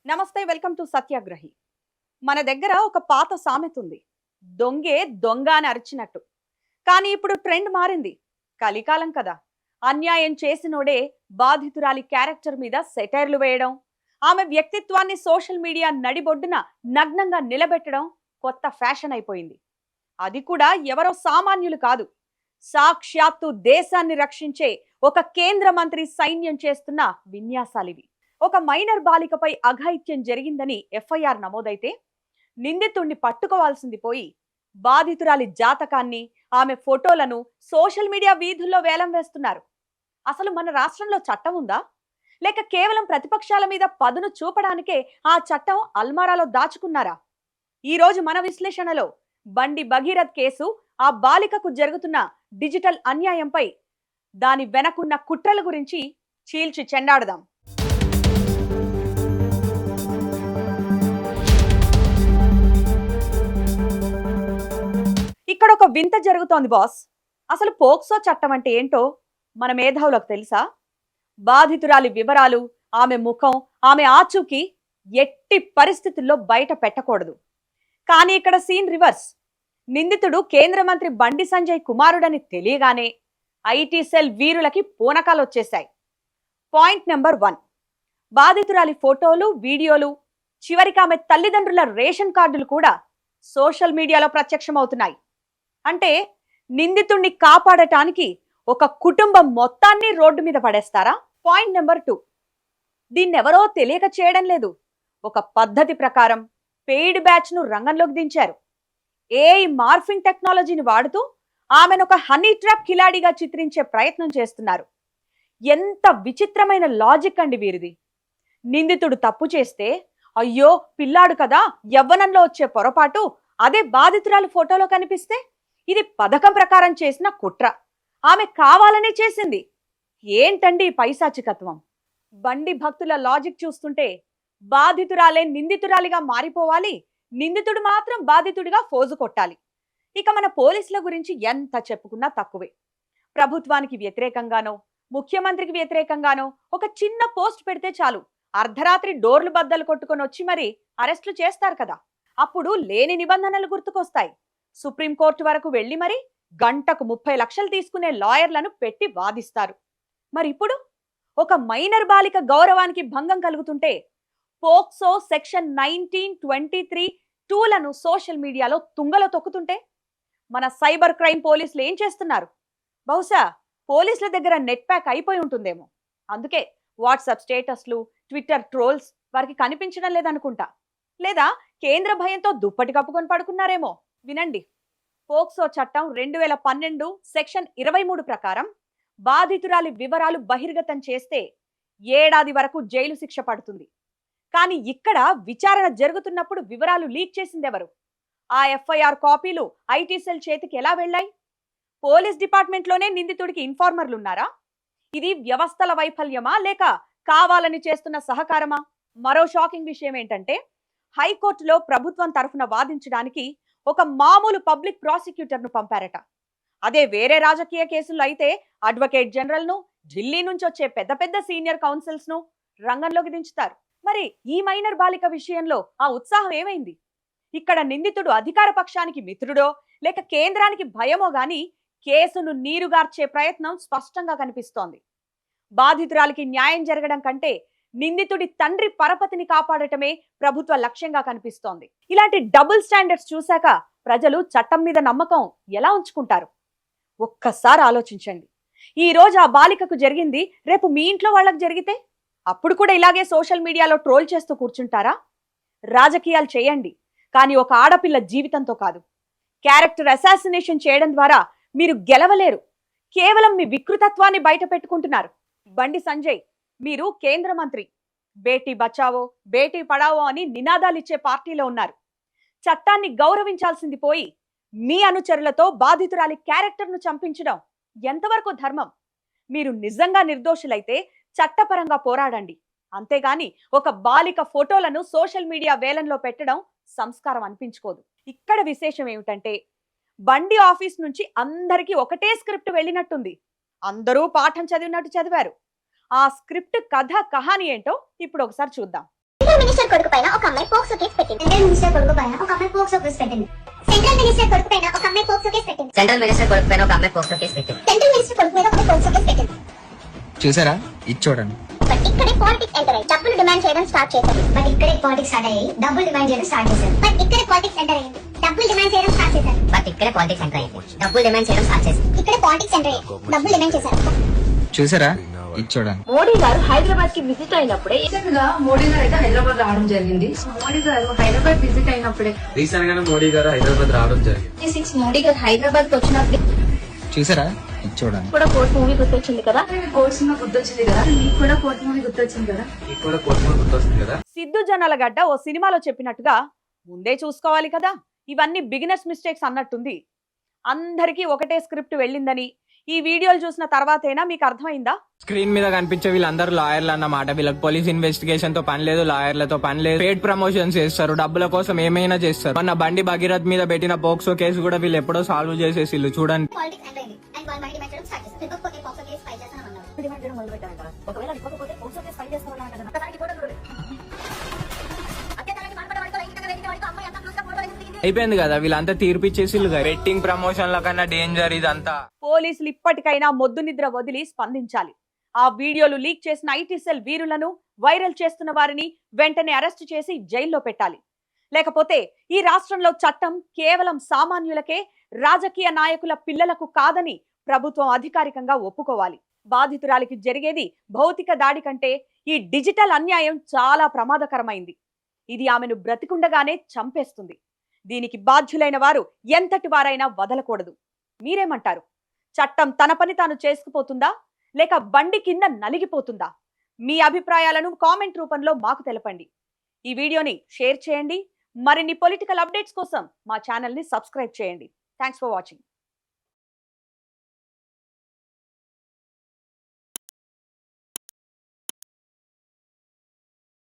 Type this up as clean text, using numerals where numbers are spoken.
నమస్తే, welcome to సత్యాగ్రహి. మన దగ్గర ఒక పాత సామెత ఉంది, దొంగే దొంగ అని అరిచినట్టు. కానీ ఇప్పుడు ట్రెండ్ మారింది. కలికాలం కదా, అన్యాయం చేసినోడే బాధితురాలి క్యారెక్టర్ మీద సెటైర్లు వేయడం, ఆమె వ్యక్తిత్వాన్ని సోషల్ మీడియా నడిబొడ్డున నగ్నంగా నిలబెట్టడం కొత్త ఫ్యాషన్ అయిపోయింది. అది కూడా ఎవరో సామాన్యులు కాదు, సాక్షాత్తు దేశాన్ని రక్షించే ఒక కేంద్ర మంత్రి సైన్యం చేస్తున్న విన్యాసాలివి. ఒక మైనర్ బాలికపై అఘాయిత్యం జరిగిందని ఎఫ్ఐఆర్ నమోదైతే నిందితుణ్ణి పట్టుకోవాల్సింది పోయి బాధితురాలి జాతకాన్ని, ఆమె ఫోటోలను సోషల్ మీడియా వీధుల్లో వేలం వేస్తున్నారు. అసలు మన రాష్ట్రంలో చట్టం ఉందా, లేక కేవలం ప్రతిపక్షాల మీద పదును చూపడానికే ఆ చట్టం అల్మారాలో దాచుకున్నారా? ఈ రోజు మన విశ్లేషణలో బండి భగీరథ్ కేసు, ఆ బాలికకు జరుగుతున్న డిజిటల్ అన్యాయంపై, దాని వెనకున్న కుట్రల గురించి చీల్చి చెండాడదాం. ఇక్కడ ఒక వింత జరుగుతోంది బాస్. అసలు పోక్సో చట్టం అంటే ఏంటో మన మేధావులకు తెలుసా? బాధితురాలి వివరాలు, ఆమె ముఖం, ఆమె ఆచూకీ ఎట్టి పరిస్థితుల్లో బయట పెట్టకూడదు. కానీ ఇక్కడ సీన్ రివర్స్. నిందితుడు కేంద్ర మంత్రి బండి సంజయ్ కుమారుడని తెలియగానే ఐటీ సెల్ వీరులకి పూనకాలు వచ్చేశాయి. పాయింట్ నెంబర్ 1, బాధితురాలి ఫోటోలు, వీడియోలు, చివరికి ఆమె తల్లిదండ్రుల రేషన్ కార్డులు కూడా సోషల్ మీడియాలో ప్రత్యక్షమవుతున్నాయి. అంటే నిందితుణ్ణి కాపాడటానికి ఒక కుటుంబం మొత్తాన్ని రోడ్డు మీద పడేస్తారా? పాయింట్ నెంబర్ 2, దీన్నెవరో తెలియక చేయడం లేదు. ఒక పద్ధతి ప్రకారం పెయిడ్ బ్యాచ్ ను రంగంలోకి దించారు. ఏఐ మార్ఫింగ్ టెక్నాలజీని వాడుతూ ఆమెను ఒక హనీ ట్రాప్ కిలాడిగా చిత్రించే ప్రయత్నం చేస్తున్నారు. ఎంత విచిత్రమైన లాజిక్ అండి వీరిది. నిందితుడు తప్పు చేస్తే, అయ్యో పిల్లాడు కదా, యవ్వనంలో వచ్చే పొరపాటు, అదే బాధితురాలు ఫోటోలో కనిపిస్తే ఇది పథకం ప్రకారం చేసిన కుట్ర, ఆమె కావాలనే చేసింది. ఏంటండి పైశాచికత్వం? బండి భక్తుల లాజిక్ చూస్తుంటే బాధితురాలే నిందితురాలిగా మారిపోవాలి, నిందితుడు మాత్రం బాధితుడిగా ఫోజు కొట్టాలి. ఇక మన పోలీసుల గురించి ఎంత చెప్పుకున్నా తక్కువే. ప్రభుత్వానికి వ్యతిరేకంగానో, ముఖ్యమంత్రికి వ్యతిరేకంగానో ఒక చిన్న పోస్ట్ పెడితే చాలు, అర్ధరాత్రి డోర్లు బద్దలు కొట్టుకొని వచ్చి మరి అరెస్టులు చేస్తారు కదా. అప్పుడు లేని నిబంధనలు గుర్తుకొస్తాయి. సుప్రీంకోర్టు వరకు వెళ్లి మరి గంటకు 30 లక్షలు తీసుకునే లాయర్లను పెట్టి వాదిస్తారు. మరి ఇప్పుడు ఒక మైనర్ బాలిక గౌరవానికి భంగం కలుగుతుంటే పోక్సో సెక్షన్ 1923(2) సోషల్ మీడియాలో తుంగలో తొక్కుతుంటే మన సైబర్ క్రైమ్ పోలీసులు ఏం చేస్తున్నారు? బహుశా పోలీసుల దగ్గర నెట్ ప్యాక్ అయిపోయి ఉంటుందేమో. అందుకే వాట్సాప్ స్టేటస్లు, ట్విట్టర్ ట్రోల్స్ వారికి కనిపించడం లేదనుకుంటా. లేదా కేంద్ర భయంతో దుప్పటి కప్పుకొని పడుకున్నారేమో. వినండి, పోక్సో చట్టం 2012 సెక్షన్ 23 ప్రకారం బాధితురాలి వివరాలు బహిర్గతం చేస్తే ఏడాది వరకు జైలు శిక్ష పడుతుంది. కానీ ఇక్కడ విచారణ జరుగుతున్నప్పుడు వివరాలు లీక్ చేసిందెవరు? ఆ ఎఫ్ఐఆర్ కాపీలు ఐటీ సెల్ చేతికి ఎలా వెళ్ళాయి? పోలీస్ డిపార్ట్మెంట్లోనే నిందితుడికి ఇన్ఫార్మర్లు ఉన్నారా? ఇది వ్యవస్థల వైఫల్యమా, లేక కావాలని చేస్తున్న సహకారమా? మరో షాకింగ్ విషయం ఏంటంటే, హైకోర్టులో ప్రభుత్వం తరఫున వాదించడానికి ఒక మామూలు పబ్లిక్ ప్రాసిక్యూటర్ను పంపారట. అదే వేరే రాజకీయ కేసుల్లో అయితే అడ్వకేట్ జనరల్ ను, ఢిల్లీ నుంచి వచ్చే పెద్ద పెద్ద సీనియర్ కౌన్సిల్స్ ను రంగంలోకి దించుతారు. మరి ఈ మైనర్ బాలిక విషయంలో ఆ ఉత్సాహం ఏమైంది? ఇక్కడ నిందితుడు అధికార పక్షానికి మిత్రుడో, లేక కేంద్రానికి భయమో గాని కేసును నీరుగార్చే ప్రయత్నం స్పష్టంగా కనిపిస్తోంది. బాధితురాలికి న్యాయం జరగడం కంటే నిందితుడి తండ్రి పరపతిని కాపాడటమే ప్రభుత్వ లక్ష్యంగా కనిపిస్తోంది. ఇలాంటి డబుల్ స్టాండర్డ్స్ చూశాక ప్రజలు చట్టం మీద నమ్మకం ఎలా ఉంచుకుంటారు? ఒక్కసారి ఆలోచించండి. ఈ రోజు ఆ బాలికకు జరిగింది రేపు మీ ఇంట్లో వాళ్ళకి జరిగితే అప్పుడు కూడా ఇలాగే సోషల్ మీడియాలో ట్రోల్ చేస్తూ కూర్చుంటారా? రాజకీయాలు చేయండి, కానీ ఒక ఆడపిల్ల జీవితంతో కాదు. క్యారెక్టర్ అసాసినేషన్ చేయడం ద్వారా మీరు గెలవలేరు. కేవలం మీ వికృతత్వాన్ని బయట పెట్టుకుంటున్నారు. బండి సంజయ్, మీరు కేంద్ర మంత్రి, బేటీ బచావో, బేటీ పడావో అని నినాదాలిచ్చే పార్టీలో ఉన్నారు. చట్టాన్ని గౌరవించాల్సింది పోయి మీ అనుచరులతో బాధితురాలి క్యారెక్టర్ను చంపించడం ఎంతవరకు ధర్మం? మీరు నిజంగా నిర్దోషులైతే చట్టపరంగా పోరాడండి, అంతేగాని ఒక బాలిక ఫోటోలను సోషల్ మీడియా వేలంలో పెట్టడం సంస్కారం అనిపించుకోదు. ఇక్కడ విశేషం ఏమిటంటే, బండి ఆఫీస్ నుంచి అందరికీ ఒకటే స్క్రిప్ట్ వెళ్ళినట్టుంది. అందరూ పాఠం చదివినట్టు చదివారు. ఆ స్క్రిప్ట్ కథ కహాని ఏంటో ఇప్పుడు ఒకసారి చూద్దాం. మినిస్టర్ కొడుకు పైన ఒక అమ్మాయి పోక్సో కేసు పెట్టింది. సెంట్రల్ మినిస్టర్ కొడుకు పైన ఒక అమ్మాయి పోక్సో కేసు పెట్టింది. సెంట్రల్ మినిస్టర్ కొడుకు పైన ఒక అమ్మాయి పోక్సో కేసు పెట్టింది. సెంట్రల్ మినిస్టర్ కొడుకు పైన ఒక అమ్మాయి పోక్సో కేసు పెట్టింది. సెంట్రల్ మినిస్టర్ కొడుకు మీద ఒక పోక్సో కేసు పెట్టింది. చూసారా, ఇది చూడండి. బట్ ఇక్కడే పాలిటిక్స్ ఎంటర్ అయ్యి డబ్బులు డిమాండ్ చేయడం స్టార్ట్ చేశారు. బట్ ఇక్కడే పాలిటిక్స్ స్టార్ట్ అయ్యి డబ్బులు డిమాండ్ చేయడం స్టార్ట్ చేశారు. బట్ ఇక్కడే పాలిటిక్స్ ఎంటర్ అయ్యింది డబ్బులు డిమాండ్ చేయడం స్టార్ట్ చేశారు. బట్ ఇక్కడే పాలిటిక్స్ ఎంటర్ అయ్యింది డబ్బులు డిమాండ్ చేయడం స్టార్ట్ చేశారు. ఇక్కడే పాలిటిక్స్ ఎంటర్ అయ్యి డబ్బులు డిమాండ్ చేశారు. చూసారా, ఇది చూడండి. మోడీ గారు హైదరాబాద్ కి విజిట్ అయినప్పుడే మోడీ గారు అయితే హైదరాబాద్ రావడం జరిగింది. మోడీ గారు హైదరాబాద్ విజిట్ అయినప్పుడే రీసెంట్ గానే మోడీ గారు హైదరాబాద్ రావడం జరిగింది. మోడీ గారు హైదరాబాద్ కి వచ్చినప్పుడు చూసారా, ఇది చూడండి. కూడా కోర్ట్ మూవీ గుర్తొచ్చింది కదా. కోర్ట్ సినిమా గుర్తొచ్చింది కదా. మీకు కూడా కోర్ట్ మూవీ గుర్తొచ్చింది కదా. మీకు కూడా కోర్టు గుర్తొస్తుంది కదా. సిద్ధు జొన్నలగడ్డ ఓ సినిమాలో చెప్పినట్టుగా ముందే చూసుకోవాలి కదా. ఇవన్నీ బిగినర్స్ మిస్టేక్స్ అన్నట్టుంది. అందరికీ ఒకటే స్క్రిప్ట్ వెళ్ళిందని ఈ వీడియోలు చూసిన తర్వాతైనా మీకు అర్థమైందా? స్క్రీన్ మీద కనిపించే వీళ్ళందరూ లాయర్లు అన్నమాట. వీళ్ళకి పోలీస్ ఇన్వెస్టిగేషన్ తో పని లేదు, లాయర్లతో పని లేదు. పేడ్ ప్రమోషన్స్ చేస్తారు, డబ్బుల కోసం ఏమైనా చేస్తారు. మన బండి భగీరథ్ మీద పెట్టిన పోక్సో కేసు కూడా వీళ్ళు ఎప్పుడో సాల్వ్ చేసేసి చూడండి. పాలిటిక్స్ ఎంటర్ అయ్యింది అండ్ వాళ్ళు మళ్ళీ డిమాండ్ చేయడం స్టార్ట్ చేశారు. ఇవ్వకపోతే పోక్సో కేసు ఫైల్ చేస్తానన్నారు. డిమాండ్ చేయడం మొదలు పెట్టారంట. ఒకవేళ ఇవ్వకపోతే పోక్సో కేసు ఫైల్ చేస్తామన్నారు కదా. ఒకసారి ఫోటో చూడండి. అత్యతరానికి మాట్లాడే వాడితో లైంగికంగా వేధించే వాడితో అమ్మాయి అంతా క్లోజ్ గా ఫోటో దిగింది. అయిపోయింది కదా, వీళ్ళంతా తీర్పిచ్చేసి బెట్టింగ్ ప్రమోషన్ల కన్నా డేంజర్ ఇదంతా. పోలీసులు ఇప్పటికైనా మొద్దు నిద్ర వదిలి స్పందించాలి. ఆ వీడియోలు లీక్ చేసిన ఐటీ సెల్ వీరులను, వైరల్ చేస్తున్న వారిని వెంటనే అరెస్టు చేసి జైల్లో పెట్టాలి. లేకపోతే ఈ రాష్ట్రంలో చట్టం కేవలం సామాన్యులకే, రాజకీయ నాయకుల పిల్లలకు కాదని ప్రభుత్వం అధికారికంగా ఒప్పుకోవాలి. బాధితురాలికి జరిగేది భౌతిక దాడి కంటే ఈ డిజిటల్ అన్యాయం చాలా ప్రమాదకరమైంది. ఇది ఆమెను బ్రతికుండగానే చంపేస్తుంది. దీనికి బాధ్యులైన వారు ఎంతటి వారైనా వదలకూడదు. మీరేమంటారు? చట్టం తన పని తాను చేసుకుపోతుందా, లేక బండి కింద నలిగిపోతుందా? మీ అభిప్రాయాలను కామెంట్ రూపంలో మాకు తెలపండి. ఈ వీడియోని షేర్ చేయండి. మరిన్ని పొలిటికల్ అప్డేట్స్ కోసం మా ఛానల్ని సబ్స్క్రైబ్ చేయండి. Thanks for watching.